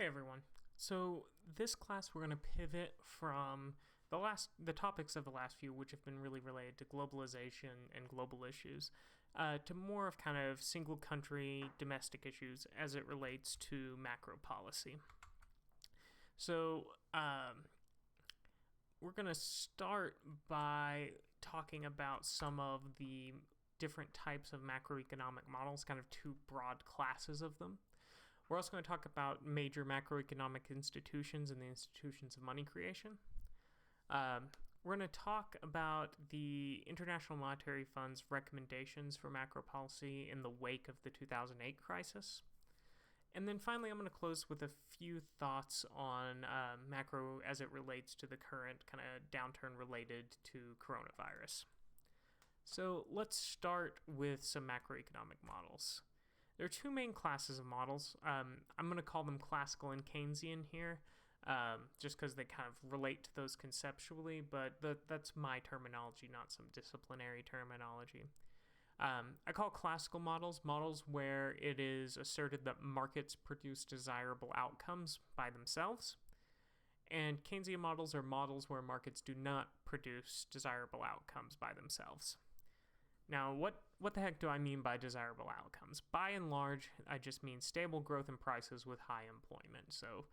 Hey everyone. So this class we're going to pivot from the topics of the last few, which have been really related to globalization and global issues, to more of kind of single country domestic issues as it relates to macro policy. So we're going to start by talking about some of the different types of macroeconomic models, kind of two broad classes of them. We're also going to talk about major macroeconomic institutions and the institutions of money creation. We're going to talk about the International Monetary Fund's recommendations for macro policy in the wake of the 2008 crisis. And then finally, I'm going to close with a few thoughts on macro as it relates to the current kind of downturn related to coronavirus. So let's start with some macroeconomic models. There are two main classes of models. I'm going to call them classical and Keynesian here, just because they kind of relate to those conceptually, but that's my terminology, not some disciplinary terminology. I call classical models where it is asserted that markets produce desirable outcomes by themselves, and Keynesian models are models where markets do not produce desirable outcomes by themselves. Now, what the heck do I mean by desirable outcomes? By and large, I just mean stable growth in prices with high employment. So,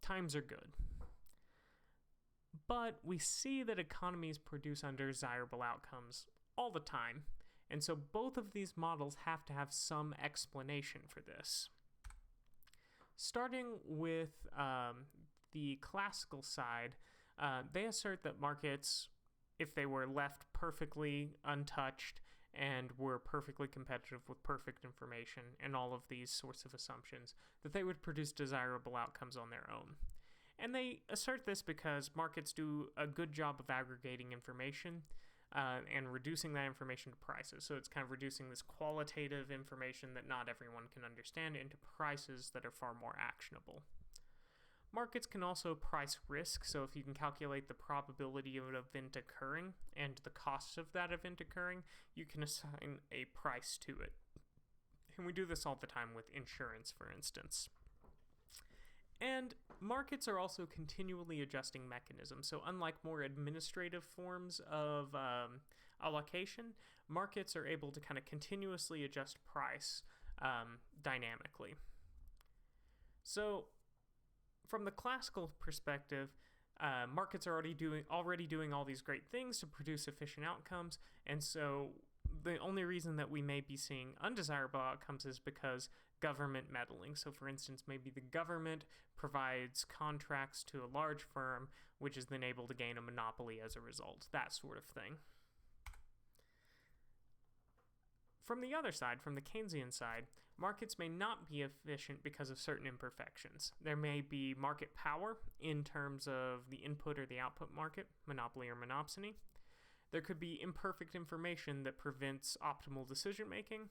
times are good. But we see that economies produce undesirable outcomes all the time. And so both of these models have to have some explanation for this. Starting with the classical side, they assert that markets, if they were left perfectly untouched and were perfectly competitive with perfect information and all of these sorts of assumptions, that they would produce desirable outcomes on their own. And they assert this because markets do a good job of aggregating information and reducing that information to prices. So it's kind of reducing this qualitative information that not everyone can understand into prices that are far more actionable. Markets can also price risk, so if you can calculate the probability of an event occurring and the cost of that event occurring, you can assign a price to it. And we do this all the time with insurance, for instance. And markets are also continually adjusting mechanisms. So unlike more administrative forms of allocation, markets are able to kind of continuously adjust price dynamically. So from the classical perspective, markets are already doing all these great things to produce efficient outcomes, and so the only reason that we may be seeing undesirable outcomes is because government meddling. So for instance, maybe the government provides contracts to a large firm, which is then able to gain a monopoly as a result, that sort of thing. From the other side, from the Keynesian side, markets may not be efficient because of certain imperfections. There may be market power in terms of the input or the output market, monopoly or monopsony. There could be imperfect information that prevents optimal decision making,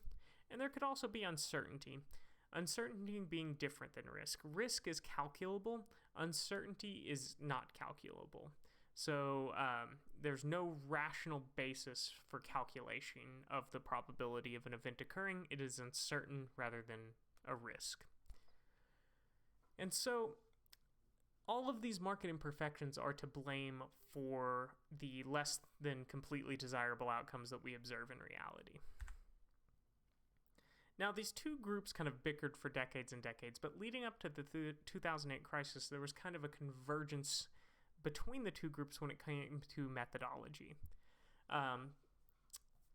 and there could also be uncertainty. Uncertainty being different than risk. Risk is calculable, uncertainty is not calculable. So there's no rational basis for calculation of the probability of an event occurring. It is uncertain rather than a risk. And so all of these market imperfections are to blame for the less than completely desirable outcomes that we observe in reality. Now, these two groups kind of bickered for decades and decades, but leading up to the 2008 crisis, there was kind of a convergence between the two groups when it came to methodology.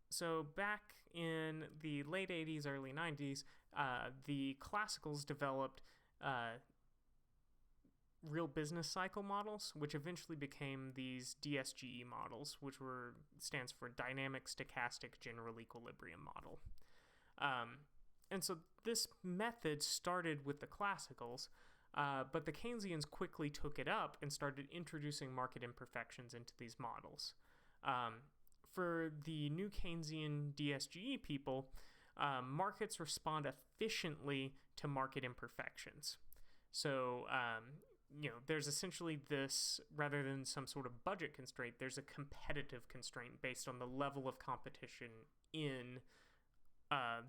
So back in the late 80s, early 90s, the classicals developed real business cycle models, which eventually became these DSGE models, which stands for Dynamic Stochastic General Equilibrium Model. And so this method started with the classicals, but the Keynesians quickly took it up and started introducing market imperfections into these models. For the new Keynesian DSGE people, markets respond efficiently to market imperfections. So, there's essentially this, rather than some sort of budget constraint, there's a competitive constraint based on the level of competition in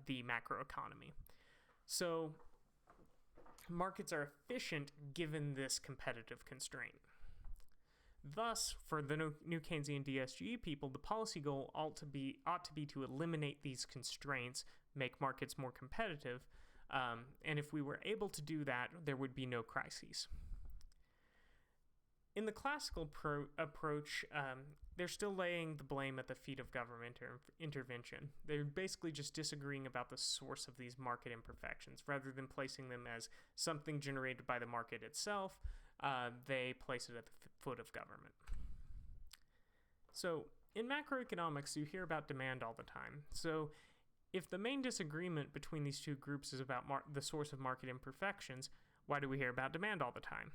the macroeconomy. So markets are efficient given this competitive constraint. Thus, for the new Keynesian DSGE people, the policy goal ought to be to eliminate these constraints, make markets more competitive, and if we were able to do that, there would be no crises. In the classical approach, they're still laying the blame at the feet of government intervention. They're basically just disagreeing about the source of these market imperfections. Rather than placing them as something generated by the market itself, they place it at the foot of government. So in macroeconomics, you hear about demand all the time. So if the main disagreement between these two groups is about the source of market imperfections, why do we hear about demand all the time?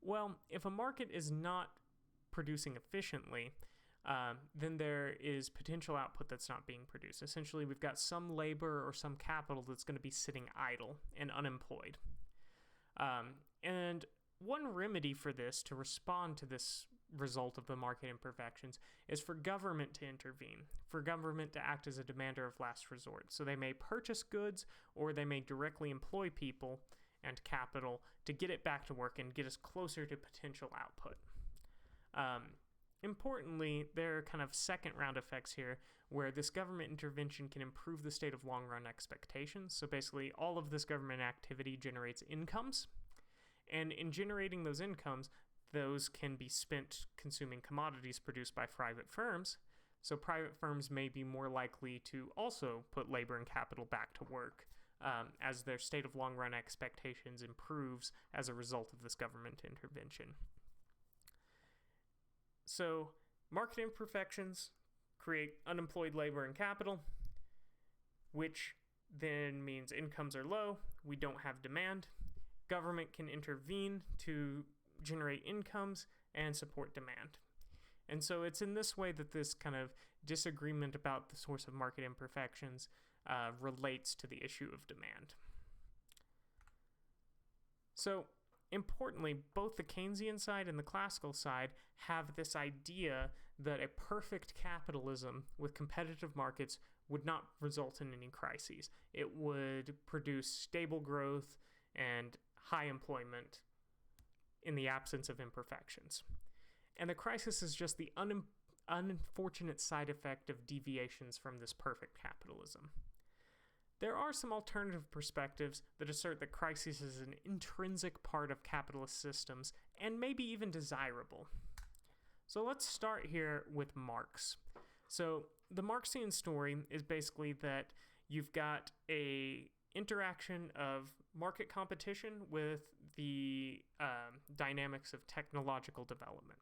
Well, if a market is not producing efficiently, then there is potential output that's not being produced. Essentially, we've got some labor or some capital that's going to be sitting idle and unemployed. And one remedy for this, to respond to this result of the market imperfections, is for government to intervene, for government to act as a demander of last resort. So they may purchase goods, or they may directly employ people and capital to get it back to work and get us closer to potential output. Importantly, there are kind of second round effects here where this government intervention can improve the state of long run expectations. So basically, all of this government activity generates incomes, and in generating those incomes, those can be spent consuming commodities produced by private firms. So private firms may be more likely to also put labor and capital back to work, as their state of long-run expectations improves as a result of this government intervention. So market imperfections create unemployed labor and capital, which then means incomes are low, we don't have demand. Government can intervene to generate incomes and support demand. And so it's in this way that this kind of disagreement about the source of market imperfections relates to the issue of demand. So importantly, both the Keynesian side and the classical side have this idea that a perfect capitalism with competitive markets would not result in any crises. It would produce stable growth and high employment in the absence of imperfections. And the crisis is just the unfortunate side effect of deviations from this perfect capitalism. There are some alternative perspectives that assert that crisis is an intrinsic part of capitalist systems and maybe even desirable. So let's start here with Marx. So the Marxian story is basically that you've got a interaction of market competition with the dynamics of technological development.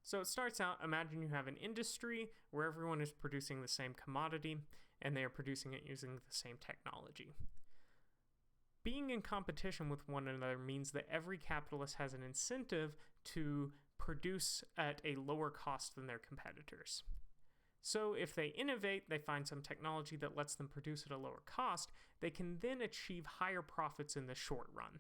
So it starts out, imagine you have an industry where everyone is producing the same commodity and they are producing it using the same technology. Being in competition with one another means that every capitalist has an incentive to produce at a lower cost than their competitors. So if they innovate, they find some technology that lets them produce at a lower cost, they can then achieve higher profits in the short run,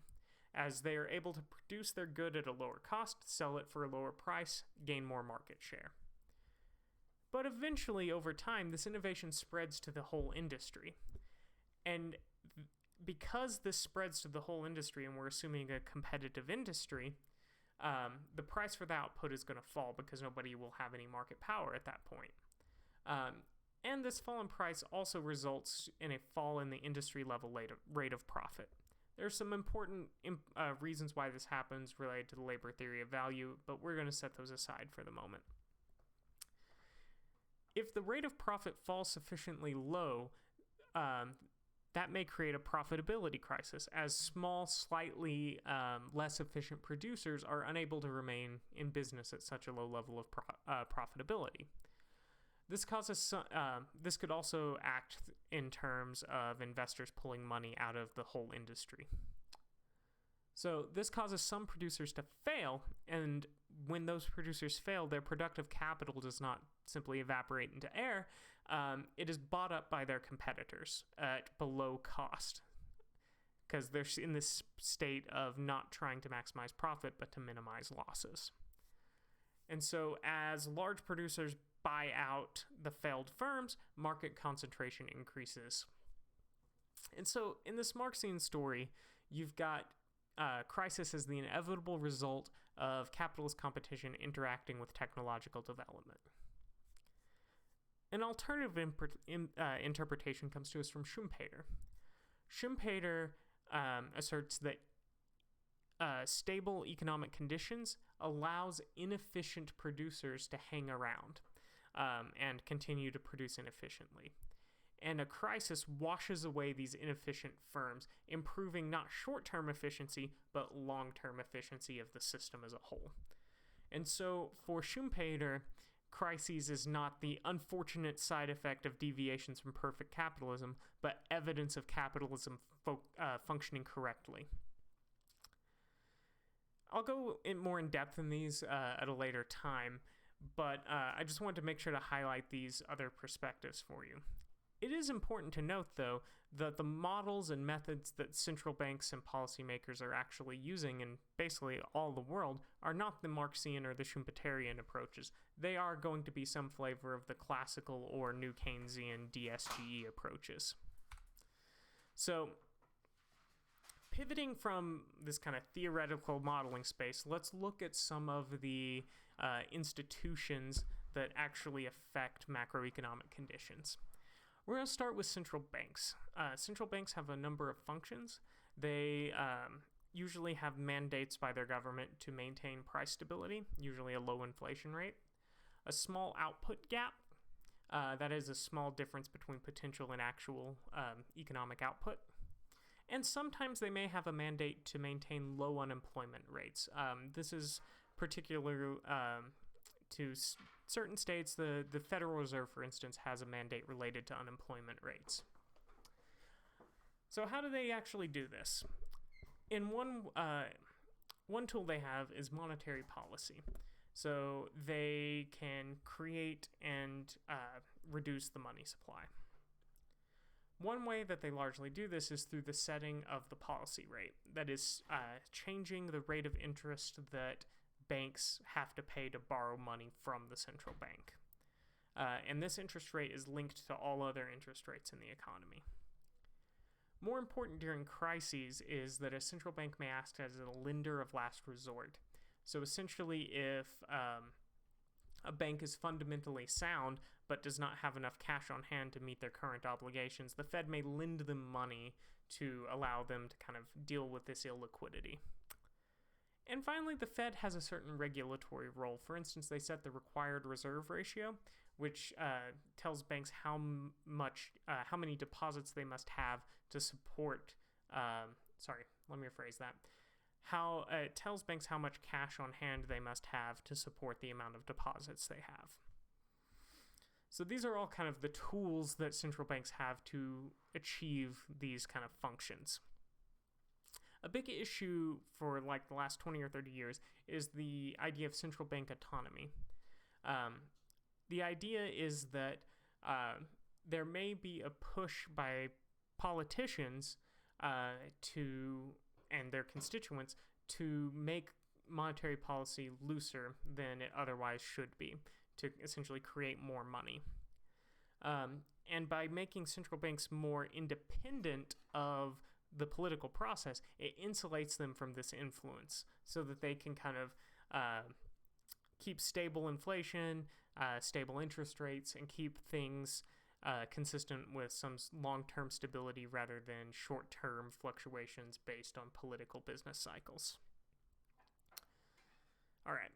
as they are able to produce their good at a lower cost, sell it for a lower price, gain more market share. But eventually, over time, this innovation spreads to the whole industry. And because this spreads to the whole industry, and we're assuming a competitive industry, the price for the output is going to fall because nobody will have any market power at that point. And this fall in price also results in a fall in the industry level rate of profit. There are some important reasons why this happens related to the labor theory of value, but we're going to set those aside for the moment. If the rate of profit falls sufficiently low, that may create a profitability crisis, as small, slightly less efficient producers are unable to remain in business at such a low level of profitability. This could also act in terms of investors pulling money out of the whole industry. So this causes some producers to fail, and when those producers fail, their productive capital does not simply evaporate into air. It is bought up by their competitors at below cost, because they're in this state of not trying to maximize profit, but to minimize losses. And so as large producers buy out the failed firms, market concentration increases. And so in this Marxian story, you've got crisis as the inevitable result of capitalist competition interacting with technological development. An alternative interpretation comes to us from Schumpeter. Schumpeter asserts that stable economic conditions allows inefficient producers to hang around and continue to produce inefficiently. And a crisis washes away these inefficient firms, improving not short-term efficiency, but long-term efficiency of the system as a whole. And so for Schumpeter, crises is not the unfortunate side effect of deviations from perfect capitalism, but evidence of capitalism functioning correctly. I'll go more in depth in these at a later time, but I just wanted to make sure to highlight these other perspectives for you. It is important to note, though, that the models and methods that central banks and policymakers are actually using in basically all the world are not the Marxian or the Schumpeterian approaches. They are going to be some flavor of the classical or new Keynesian DSGE approaches. So, pivoting from this kind of theoretical modeling space, let's look at some of the institutions that actually affect macroeconomic conditions. We're going to start with central banks. Central banks have a number of functions. They usually have mandates by their government to maintain price stability, usually a low inflation rate, a small output gap, that is a small difference between potential and actual economic output, and sometimes they may have a mandate to maintain low unemployment rates. This is particular to certain states. The Federal Reserve, for instance, has a mandate related to unemployment rates. So how do they actually do this? In one tool they have is monetary policy. So they can create and reduce the money supply. One way that they largely do this is through the setting of the policy rate. That is, changing the rate of interest that banks have to pay to borrow money from the central bank. And this interest rate is linked to all other interest rates in the economy. More important during crises is that a central bank may act as a lender of last resort. So essentially, if a bank is fundamentally sound but does not have enough cash on hand to meet their current obligations, the Fed may lend them money to allow them to kind of deal with this illiquidity. And finally, the Fed has a certain regulatory role. For instance, they set the required reserve ratio, which tells banks how many deposits they must have to support. It tells banks how much cash on hand they must have to support the amount of deposits they have. So these are all kind of the tools that central banks have to achieve these kind of functions. A big issue for like the last 20 or 30 years is the idea of central bank autonomy. The idea is that there may be a push by politicians and their constituents to make monetary policy looser than it otherwise should be, to essentially create more money. And by making central banks more independent of the political process, it insulates them from this influence so that they can kind of keep stable inflation, stable interest rates, and keep things consistent with some long-term stability rather than short-term fluctuations based on political business cycles. All right.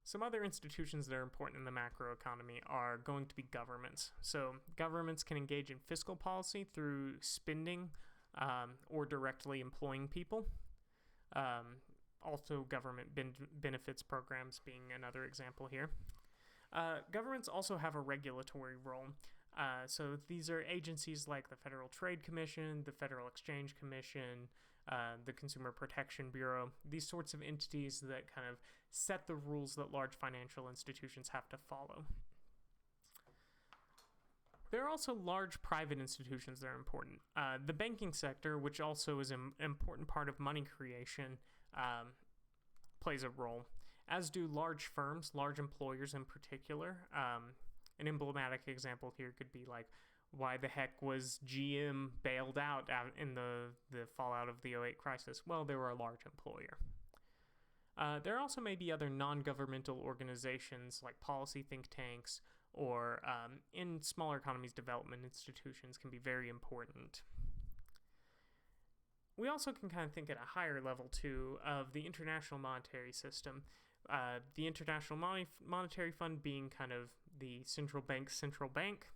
Some other institutions that are important in the macroeconomy are going to be governments. So governments can engage in fiscal policy through spending or directly employing people. Also, government benefits programs being another example here. Governments also have a regulatory role. So these are agencies like the Federal Trade Commission, the Federal Exchange Commission, the Consumer Protection Bureau, these sorts of entities that kind of set the rules that large financial institutions have to follow. There are also large private institutions that are important. The banking sector, which also is an important part of money creation, plays a role, as do large firms, large employers in particular. An emblematic example here could be like Why the heck was GM bailed out in the fallout of the '08 crisis? Well, they were a large employer. There also may be other non-governmental organizations like policy think tanks or in smaller economies, development institutions can be very important. We also can kind of think at a higher level, too, of the international monetary system. The International Monetary Fund being kind of the central bank,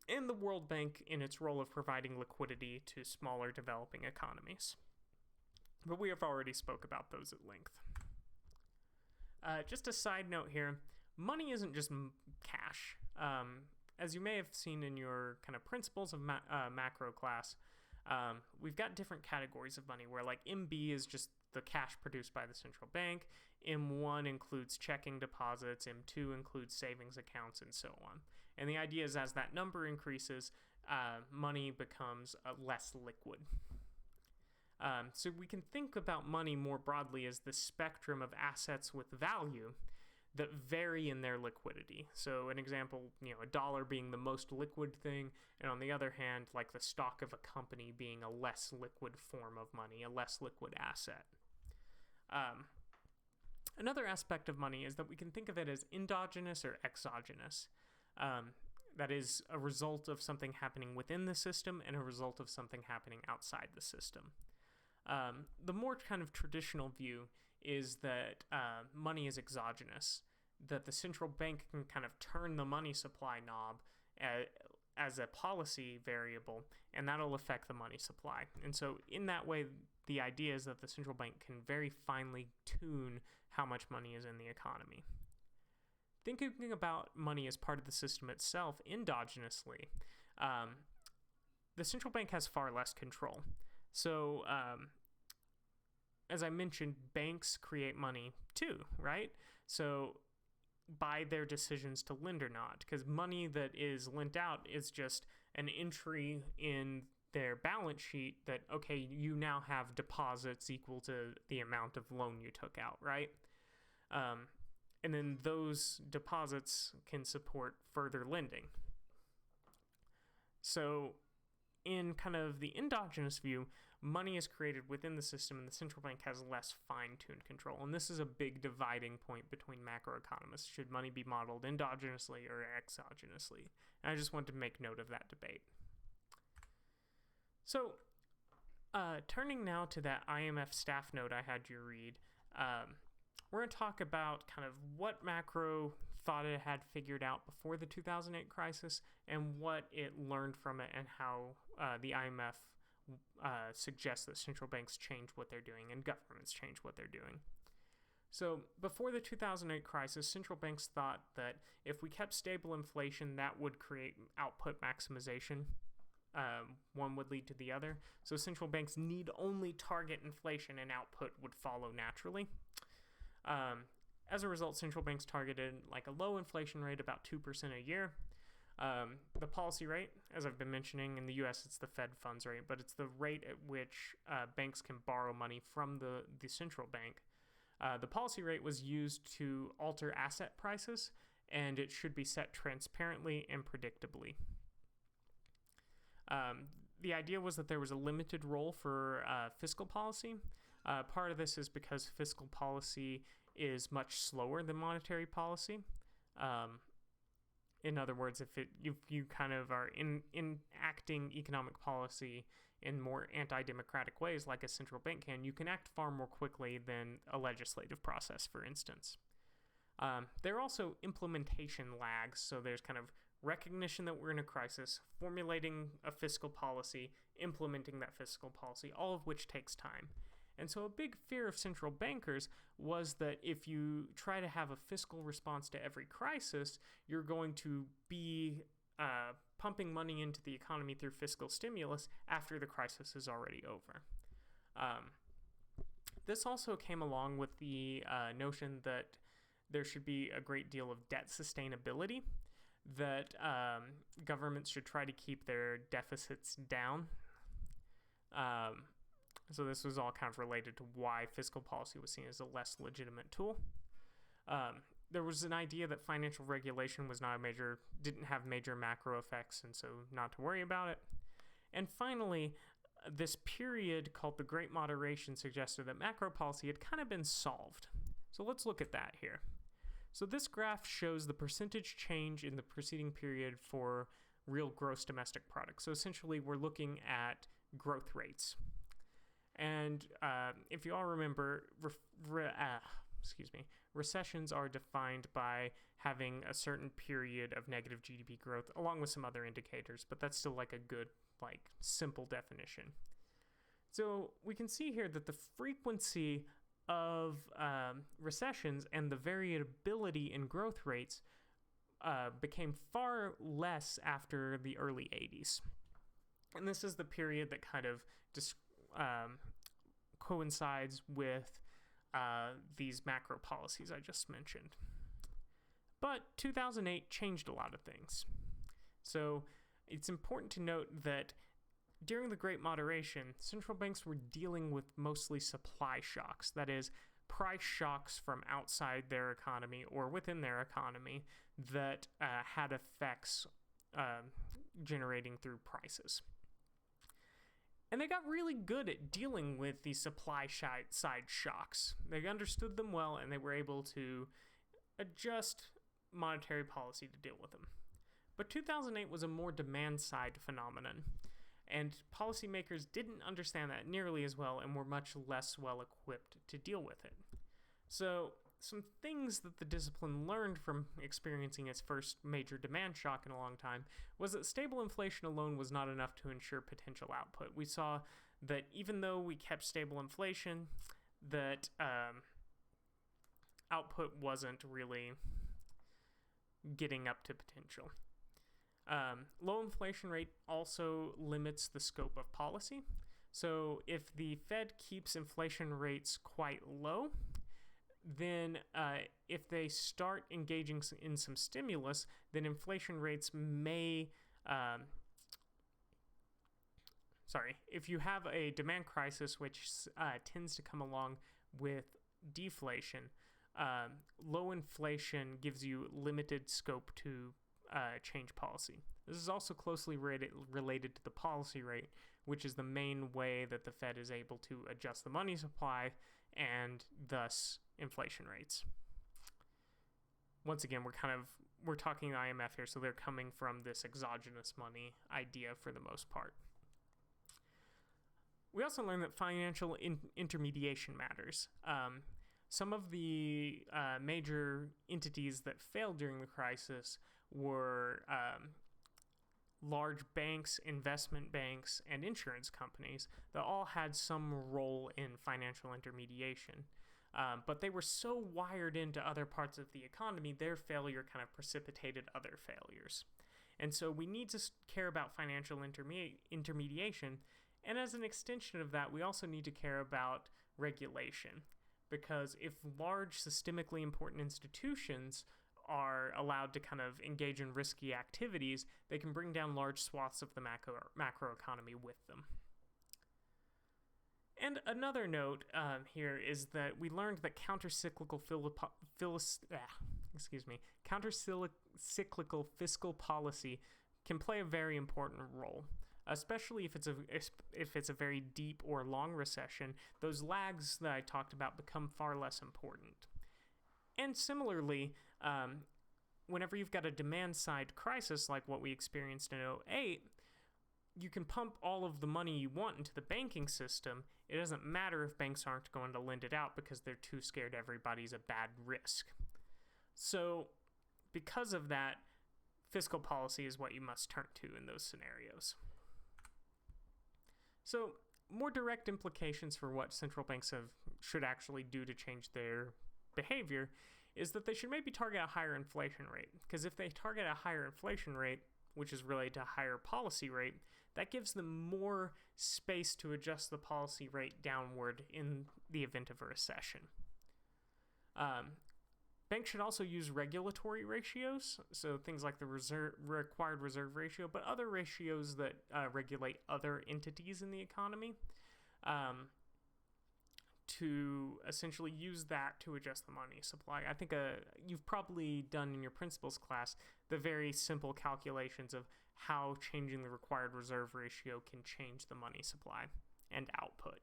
and the World Bank in its role of providing liquidity to smaller developing economies. But we have already spoke about those at length. Just a side note here, money isn't just cash. As you may have seen in your kind of principles of macro class, we've got different categories of money where like MB is just the cash produced by the central bank, M1 includes checking deposits, M2 includes savings accounts, and so on. And the idea is as that number increases, money becomes less liquid. So we can think about money more broadly as the spectrum of assets with value that vary in their liquidity. So an example, a dollar being the most liquid thing, and on the other hand, like the stock of a company being a less liquid form of money, a less liquid asset. Another aspect of money is that we can think of it as endogenous or exogenous. That is a result of something happening within the system and a result of something happening outside the system. The more kind of traditional view is that money is exogenous, that the central bank can kind of turn the money supply knob as a policy variable, and that'll affect the money supply. And so in that way, the idea is that the central bank can very finely tune how much money is in the economy. Thinking about money as part of the system itself endogenously, the central bank has far less control. So, as I mentioned, banks create money too, right? So, by their decisions to lend or not, because money that is lent out is just an entry in their balance sheet that, okay, you now have deposits equal to the amount of loan you took out, right? And then those deposits can support further lending. So in kind of the endogenous view, money is created within the system and the central bank has less fine-tuned control. And this is a big dividing point between macroeconomists. Should money be modeled endogenously or exogenously? And I just wanted to make note of that debate. So turning now to that IMF staff note I had you read, we're going to talk about kind of what macro thought it had figured out before the 2008 crisis and what it learned from it and how the IMF suggests that central banks change what they're doing and governments change what they're doing. So before the 2008 crisis, central banks thought that if we kept stable inflation, that would create output maximization. One would lead to the other. So central banks need only target inflation and output would follow naturally. As a result, central banks targeted like a low inflation rate, about 2% a year. The policy rate, as I've been mentioning, in the US it's the Fed funds rate, but it's the rate at which banks can borrow money from the central bank. The policy rate was used to alter asset prices, and it should be set transparently and predictably. The idea was that there was a limited role for fiscal policy. Part of this is because fiscal policy is much slower than monetary policy. In other words, if you kind of are enacting economic policy in more anti-democratic ways like a central bank can, you can act far more quickly than a legislative process, for instance. There are also implementation lags, so there's kind of recognition that we're in a crisis, formulating a fiscal policy, implementing that fiscal policy, all of which takes time. And so a big fear of central bankers was that if you try to have a fiscal response to every crisis, you're going to be pumping money into the economy through fiscal stimulus after the crisis is already over. This also came along with the notion that there should be a great deal of debt sustainability, that governments should try to keep their deficits down. So this was all kind of related to why fiscal policy was seen as a less legitimate tool. there was an idea that financial regulation was not didn't have major macro effects, and so not to worry about it. And finally, this period called the Great Moderation suggested that macro policy had kind of been solved. So let's look at that here. So this graph shows the percentage change in the preceding period for real gross domestic product. So essentially, we're looking at growth rates. And if you all remember, recessions are defined by having a certain period of negative GDP growth along with some other indicators, but that's still like a good, simple definition. So we can see here that the frequency of recessions and the variability in growth rates became far less after the early 80s. And this is the period that kind of coincides with these macro policies I just mentioned. But 2008 changed a lot of things. So it's important to note that during the Great Moderation, central banks were dealing with mostly supply shocks, that is, price shocks from outside their economy or within their economy that had effects generating through prices. And they got really good at dealing with these supply side shocks. They understood them well, and they were able to adjust monetary policy to deal with them. But 2008 was a more demand-side phenomenon, and policymakers didn't understand that nearly as well and were much less well-equipped to deal with it. So some things that the discipline learned from experiencing its first major demand shock in a long time was that stable inflation alone was not enough to ensure potential output. We saw that even though we kept stable inflation, that output wasn't really getting up to potential. Low inflation rate also limits the scope of policy. So if the Fed keeps inflation rates quite low, then if they start engaging in some stimulus, then inflation rates may... if you have a demand crisis, which tends to come along with deflation, low inflation gives you limited scope to change policy. This is also closely related to the policy rate, which is the main way that the Fed is able to adjust the money supply and thus inflation rates. Once again, we're talking IMF here, so they're coming from this exogenous money idea for the most part. We also learned that financial intermediation matters. Some of the major entities that failed during the crisis were large banks, investment banks, and insurance companies that all had some role in financial intermediation. But they were so wired into other parts of the economy, their failure kind of precipitated other failures. And so we need to care about financial intermediation. And as an extension of that, we also need to care about regulation. Because if large systemically important institutions are allowed to kind of engage in risky activities, they can bring down large swaths of the macroeconomy with them. And another note here is that we learned that countercyclical fiscal policy can play a very important role, especially if it's a very deep or long recession. Those lags that I talked about become far less important. And similarly, whenever you've got a demand-side crisis like what we experienced in 2008, you can pump all of the money you want into the banking system. It doesn't matter if banks aren't going to lend it out because they're too scared everybody's a bad risk. So because of that, fiscal policy is what you must turn to in those scenarios. So more direct implications for what central banks should actually do to change their behavior is that they should maybe target a higher inflation rate. Because if they target a higher inflation rate, which is related to a higher policy rate, that gives them more space to adjust the policy rate downward in the event of a recession. Banks should also use regulatory ratios, so things like the required reserve ratio, but other ratios that regulate other entities in the economy to essentially use that to adjust the money supply. I think you've probably done in your principles class the very simple calculations of how changing the required reserve ratio can change the money supply and output.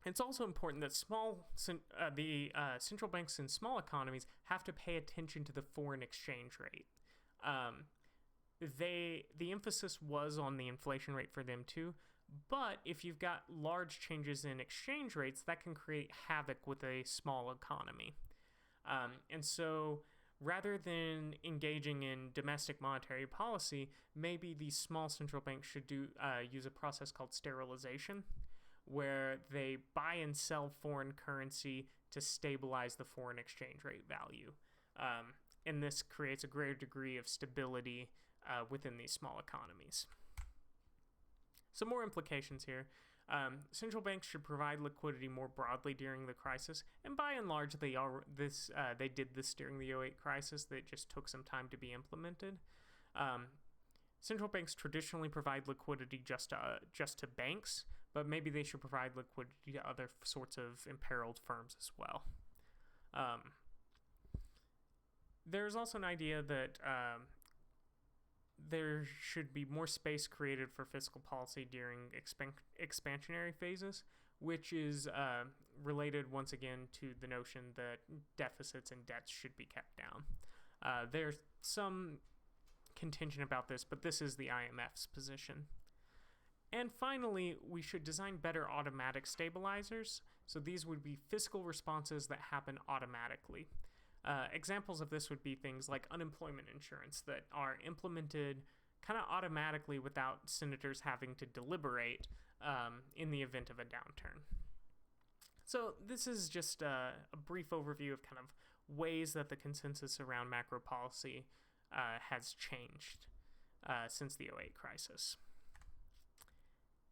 It's also important that central banks in small economies have to pay attention to the foreign exchange rate. The emphasis was on the inflation rate for them too, but if you've got large changes in exchange rates, that can create havoc with a small economy. And so rather than engaging in domestic monetary policy, maybe these small central banks should use a process called sterilization, where they buy and sell foreign currency to stabilize the foreign exchange rate value. And this creates a greater degree of stability within these small economies. Some more implications here. Central banks should provide liquidity more broadly during the crisis, and by and large, they did this during the 2008 crisis. That just took some time to be implemented. Central banks traditionally provide liquidity just to banks, but maybe they should provide liquidity to other sorts of imperiled firms as well. There's also an idea that there should be more space created for fiscal policy during expansionary phases, which is related once again to the notion that deficits and debts should be kept down. There's some contention about this, but this is the IMF's position. And finally, we should design better automatic stabilizers. So these would be fiscal responses that happen automatically. Examples of this would be things like unemployment insurance that are implemented kind of automatically without senators having to deliberate in the event of a downturn. So this is just a brief overview of kind of ways that the consensus around macro policy has changed since the 2008 crisis.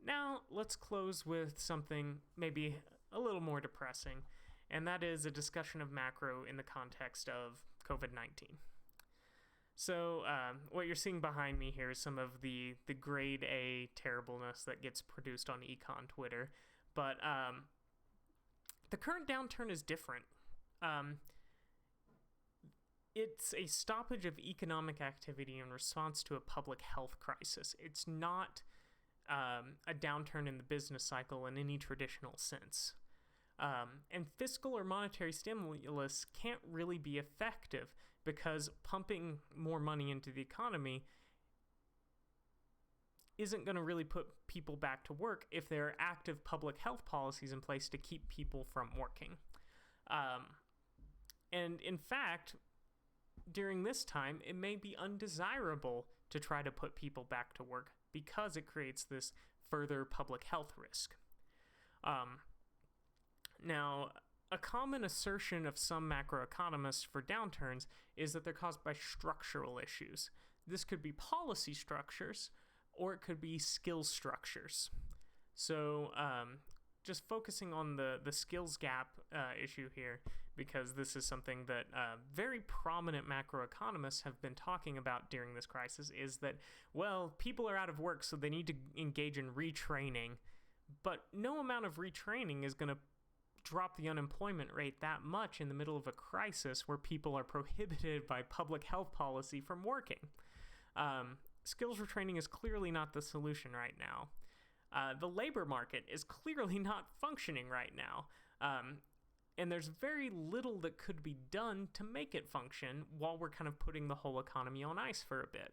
Now let's close with something maybe a little more depressing, and that is a discussion of macro in the context of COVID-19. So what you're seeing behind me here is some of the grade A terribleness that gets produced on Econ Twitter, but the current downturn is different. It's a stoppage of economic activity in response to a public health crisis. It's not a downturn in the business cycle in any traditional sense. And fiscal or monetary stimulus can't really be effective because pumping more money into the economy isn't going to really put people back to work if there are active public health policies in place to keep people from working. And in fact, during this time, it may be undesirable to try to put people back to work because it creates this further public health risk. Now, a common assertion of some macroeconomists for downturns is that they're caused by structural issues. This could be policy structures, or it could be skills structures. So just focusing on the skills gap issue here, because this is something that very prominent macroeconomists have been talking about during this crisis, is that, well, people are out of work, so they need to engage in retraining. But no amount of retraining is going to drop the unemployment rate that much in the middle of a crisis where people are prohibited by public health policy from working. Skills retraining is clearly not the solution right now. The labor market is clearly not functioning right now. And there's very little that could be done to make it function while we're kind of putting the whole economy on ice for a bit.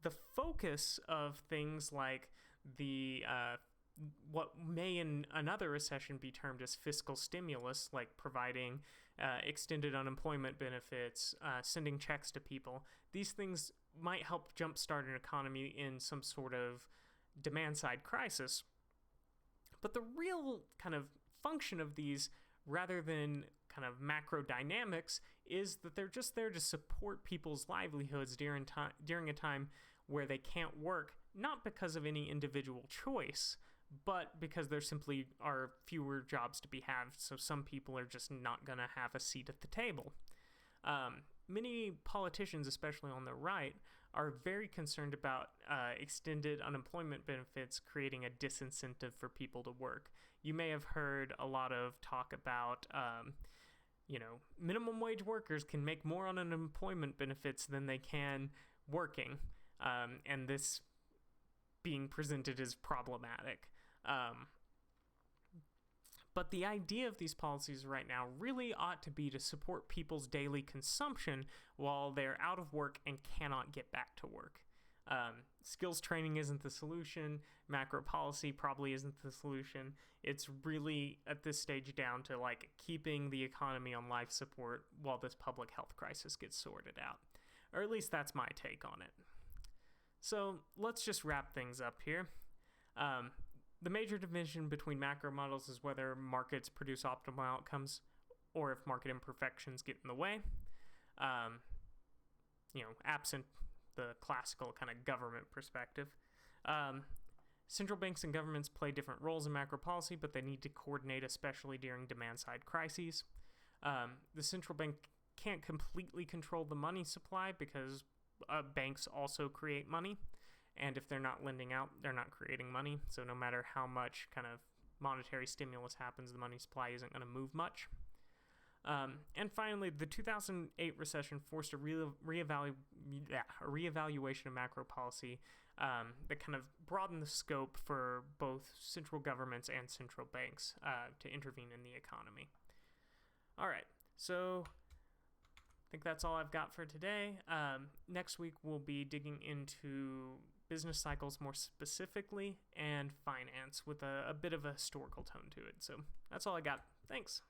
The focus of things like the what may in another recession be termed as fiscal stimulus, like providing extended unemployment benefits, sending checks to people, these things might help jumpstart an economy in some sort of demand-side crisis. But the real kind of function of these, rather than kind of macro dynamics, is that they're just there to support people's livelihoods during a time where they can't work, not because of any individual choice, but because there simply are fewer jobs to be had, so some people are just not going to have a seat at the table. Many politicians, especially on the right, are very concerned about extended unemployment benefits creating a disincentive for people to work. You may have heard a lot of talk about, minimum wage workers can make more on unemployment benefits than they can working, and this being presented as problematic. But the idea of these policies right now really ought to be to support people's daily consumption while they're out of work and cannot get back to work. Skills training isn't the solution. Macro policy probably isn't the solution. It's really, at this stage, down to keeping the economy on life support while this public health crisis gets sorted out. Or at least that's my take on it. So let's just wrap things up here. The major division between macro models is whether markets produce optimal outcomes or if market imperfections get in the way. Absent the classical kind of government perspective. Central banks and governments play different roles in macro policy, but they need to coordinate, especially during demand-side crises. The central bank can't completely control the money supply because banks also create money. And if they're not lending out, they're not creating money. So no matter how much kind of monetary stimulus happens, the money supply isn't going to move much. And finally, the 2008 recession forced a reevaluation of macro policy that kind of broadened the scope for both central governments and central banks to intervene in the economy. All right, so I think that's all I've got for today. Next week, we'll be digging into business cycles more specifically and finance with a bit of a historical tone to it. So that's all I got. Thanks.